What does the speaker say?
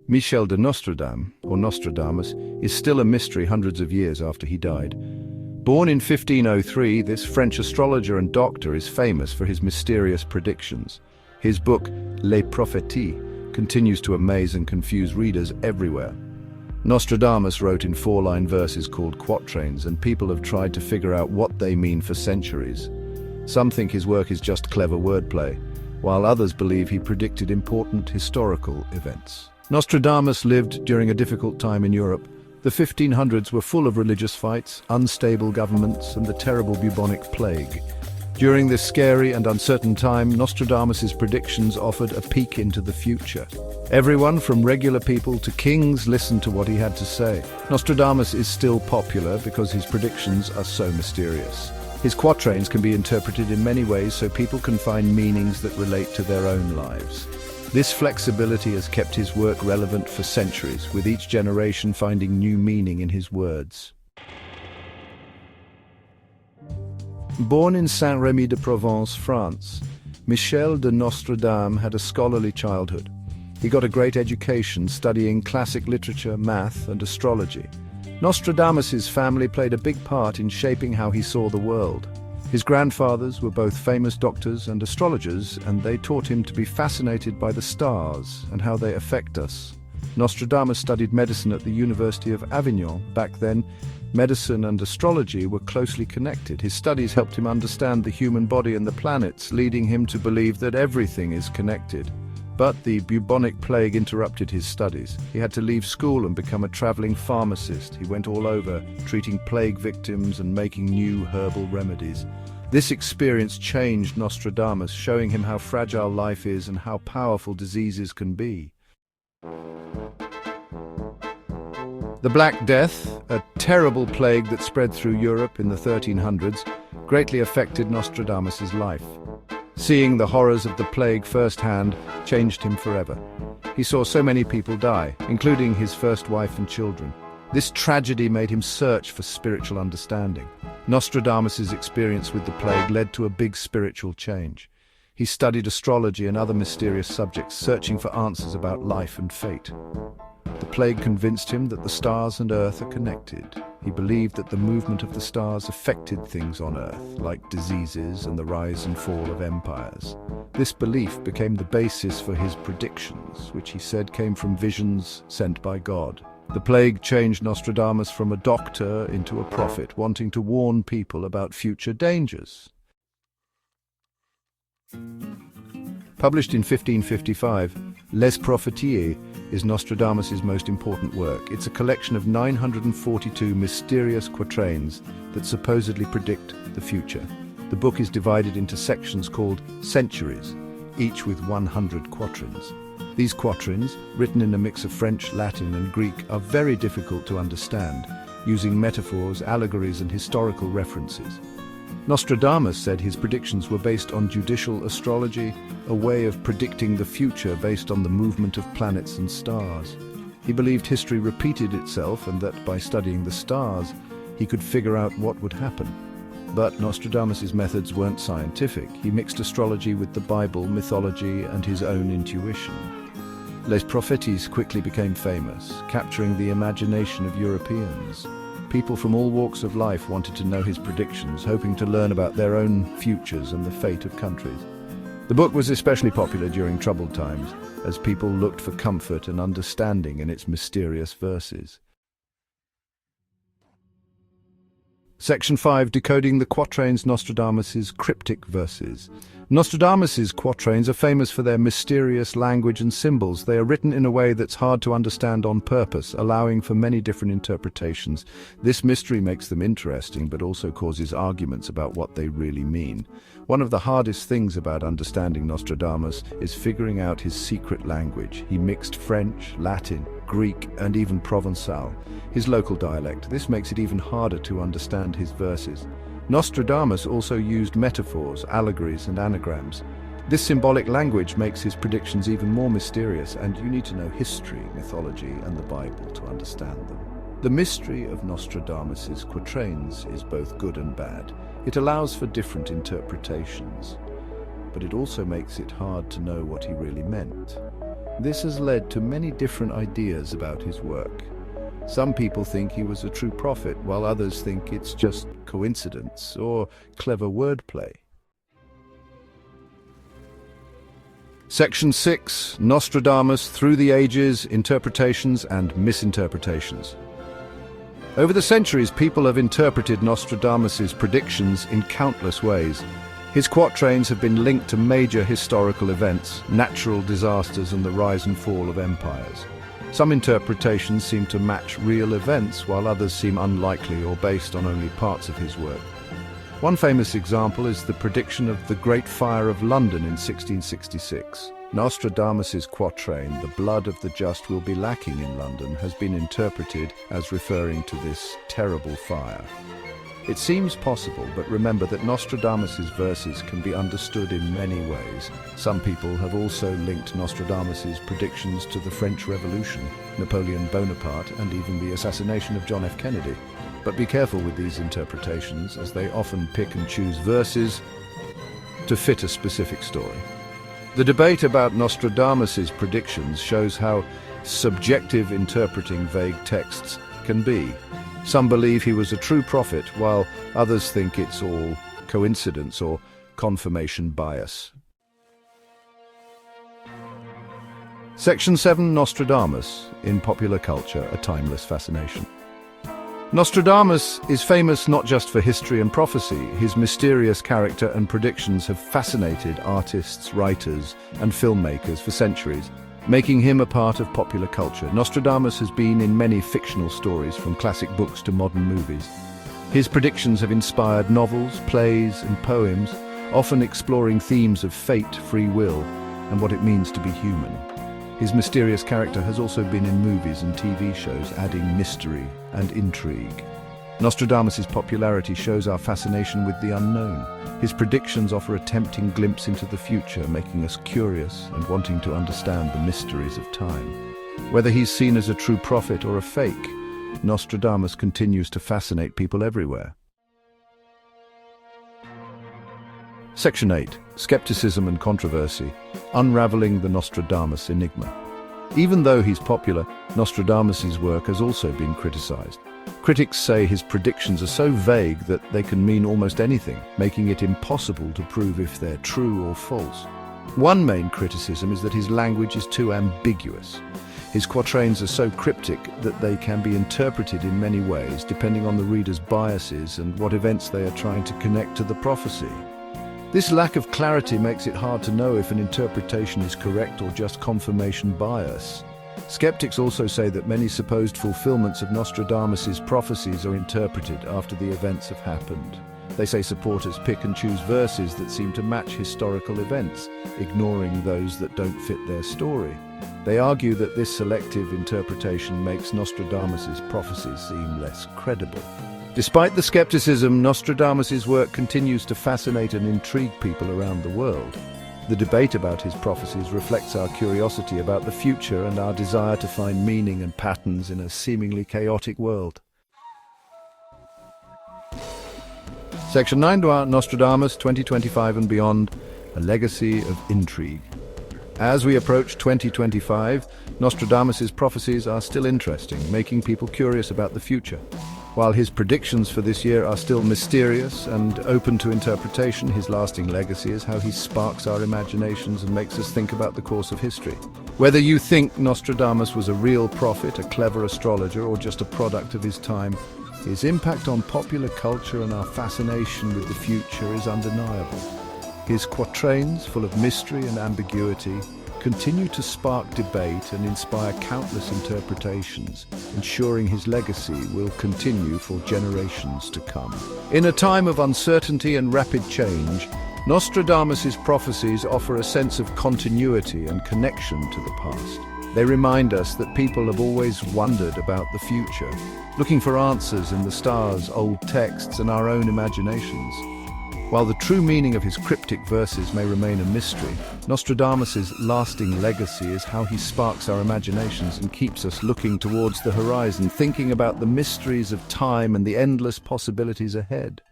Michel de Nostradam, or Nostradamus, is still a mystery hundreds of years after he died. Born in 1503, this French astrologer and doctor is famous for his mysterious predictions. His book, Les Prophéties, continues to amaze and confuse readers everywhere. Nostradamus wrote in four-line verses called quatrains, and people have tried to figure out what they mean for centuries. Some think his work is just clever wordplay, while others believe he predicted important historical events. Nostradamus lived during a difficult time in Europe. The 1500s were full of religious fights, unstable governments, and the terrible bubonic plague. During this scary and uncertain time, Nostradamus's predictions offered a peek into the future. Everyone from regular people to kings listened to what he had to say. Nostradamus is still popular because his predictions are so mysterious. His quatrains can be interpreted in many ways so people can find meanings that relate to their own lives. This flexibility has kept his work relevant for centuries, with each generation finding new meaning in his words. Born in Saint-Rémy-de-Provence, France, Michel de Nostradam had a scholarly childhood. He got a great education studying classic literature, math, and astrology. Nostradamus's family played a big part in shaping how he saw the world. His grandfathers were both famous doctors and astrologers, and they taught him to be fascinated by the stars and how they affect us. Nostradamus studied medicine at the University of Avignon. Back then, medicine and astrology were closely connected. His studies helped him understand the human body and the planets, leading him to believe that everything is connected. But the bubonic plague interrupted his studies. He had to leave school and become a traveling pharmacist. He went all over, treating plague victims and making new herbal remedies. This experience changed Nostradamus, showing him how fragile life is and how powerful diseases can be. The Black Death, a terrible plague that spread through Europe in the 1300s, greatly affected Nostradamus's life. Seeing the horrors of the plague firsthand changed him forever. He saw so many people die, including his first wife and children. This tragedy made him search for spiritual understanding. Nostradamus's experience with the plague led to a big spiritual change. He studied astrology and other mysterious subjects, searching for answers about life and fate. The plague convinced him that the stars and Earth are connected. He believed that the movement of the stars affected things on Earth, like diseases and the rise and fall of empires. This belief became the basis for his predictions, which he said came from visions sent by God. The plague changed Nostradamus from a doctor into a prophet, wanting to warn people about future dangers. Published in 1555, Les Prophéties is Nostradamus's most important work. It's a collection of 942 mysterious quatrains that supposedly predict the future. The book is divided into sections called centuries, each with 100 quatrains. These quatrains, written in a mix of French, Latin, and Greek, are very difficult to understand, using metaphors, allegories, and historical references. Nostradamus said his predictions were based on judicial astrology, a way of predicting the future based on the movement of planets and stars. He believed history repeated itself and that by studying the stars, he could figure out what would happen. But Nostradamus's methods weren't scientific. He mixed astrology with the Bible, mythology, and his own intuition. Les Prophéties quickly became famous, capturing the imagination of Europeans. People from all walks of life wanted to know his predictions, hoping to learn about their own futures and the fate of countries. The book was especially popular during troubled times, as people looked for comfort and understanding in its mysterious verses. Section 5. Decoding the quatrains, Nostradamus's cryptic verses. Nostradamus's quatrains are famous for their mysterious language and symbols. They are written in a way that's hard to understand on purpose, allowing for many different interpretations. This mystery makes them interesting, but also causes arguments about what they really mean. One of the hardest things about understanding Nostradamus is figuring out his secret language. He mixed French, Latin, Greek, and even Provençal, his local dialect. This makes it even harder to understand his verses. Nostradamus also used metaphors, allegories, and anagrams. This symbolic language makes his predictions even more mysterious, and you need to know history, mythology, and the Bible to understand them. The mystery of Nostradamus's quatrains is both good and bad. It allows for different interpretations, but it also makes it hard to know what he really meant. This has led to many different ideas about his work. Some people think he was a true prophet, while others think it's just coincidence or clever wordplay. Section 6. Nostradamus Through the Ages, Interpretations and Misinterpretations. Over the centuries, people have interpreted Nostradamus's predictions in countless ways. His quatrains have been linked to major historical events, natural disasters and the rise and fall of empires. Some interpretations seem to match real events, while others seem unlikely or based on only parts of his work. One famous example is the prediction of the Great Fire of London in 1666. Nostradamus's quatrain, "The blood of the just will be lacking in London," has been interpreted as referring to this terrible fire. It seems possible, but remember that Nostradamus's verses can be understood in many ways. Some people have also linked Nostradamus's predictions to the French Revolution, Napoleon Bonaparte, and even the assassination of John F. Kennedy. But be careful with these interpretations, as they often pick and choose verses to fit a specific story. The debate about Nostradamus's predictions shows how subjective interpreting vague texts can be. Some believe he was a true prophet, while others think it's all coincidence or confirmation bias. Section 7. Nostradamus in popular culture, a timeless fascination. Nostradamus is famous not just for history and prophecy. His mysterious character and predictions have fascinated artists, writers, and filmmakers for centuries, making him a part of popular culture. Nostradamus has been in many fictional stories, from classic books to modern movies. His predictions have inspired novels, plays, and poems, often exploring themes of fate, free will, and what it means to be human. His mysterious character has also been in movies and TV shows, adding mystery and intrigue. Nostradamus's popularity shows our fascination with the unknown. His predictions offer a tempting glimpse into the future, making us curious and wanting to understand the mysteries of time. Whether he's seen as a true prophet or a fake, Nostradamus continues to fascinate people everywhere. Section 8. Skepticism and Controversy. Unraveling the Nostradamus Enigma. Even though he's popular, Nostradamus's work has also been criticized. Critics say his predictions are so vague that they can mean almost anything, making it impossible to prove if they're true or false. One main criticism is that his language is too ambiguous. His quatrains are so cryptic that they can be interpreted in many ways, depending on the reader's biases and what events they are trying to connect to the prophecy. This lack of clarity makes it hard to know if an interpretation is correct or just confirmation bias. Skeptics also say that many supposed fulfillments of Nostradamus's prophecies are interpreted after the events have happened. They say supporters pick and choose verses that seem to match historical events, ignoring those that don't fit their story. They argue that this selective interpretation makes Nostradamus's prophecies seem less credible. Despite the skepticism, Nostradamus's work continues to fascinate and intrigue people around the world. The debate about his prophecies reflects our curiosity about the future and our desire to find meaning and patterns in a seemingly chaotic world. Section 9. Nostradamus 2025 and Beyond, a Legacy of Intrigue. As we approach 2025, Nostradamus's prophecies are still interesting, making people curious about the future. While his predictions for this year are still mysterious and open to interpretation, his lasting legacy is how he sparks our imaginations and makes us think about the course of history. Whether you think Nostradamus was a real prophet, a clever astrologer, or just a product of his time, his impact on popular culture and our fascination with the future is undeniable. His quatrains, full of mystery and ambiguity, continue to spark debate and inspire countless interpretations, ensuring his legacy will continue for generations to come. In a time of uncertainty and rapid change, Nostradamus's prophecies offer a sense of continuity and connection to the past. They remind us that people have always wondered about the future, looking for answers in the stars, old texts, and our own imaginations. While the true meaning of his cryptic verses may remain a mystery, Nostradamus's lasting legacy is how he sparks our imaginations and keeps us looking towards the horizon, thinking about the mysteries of time and the endless possibilities ahead.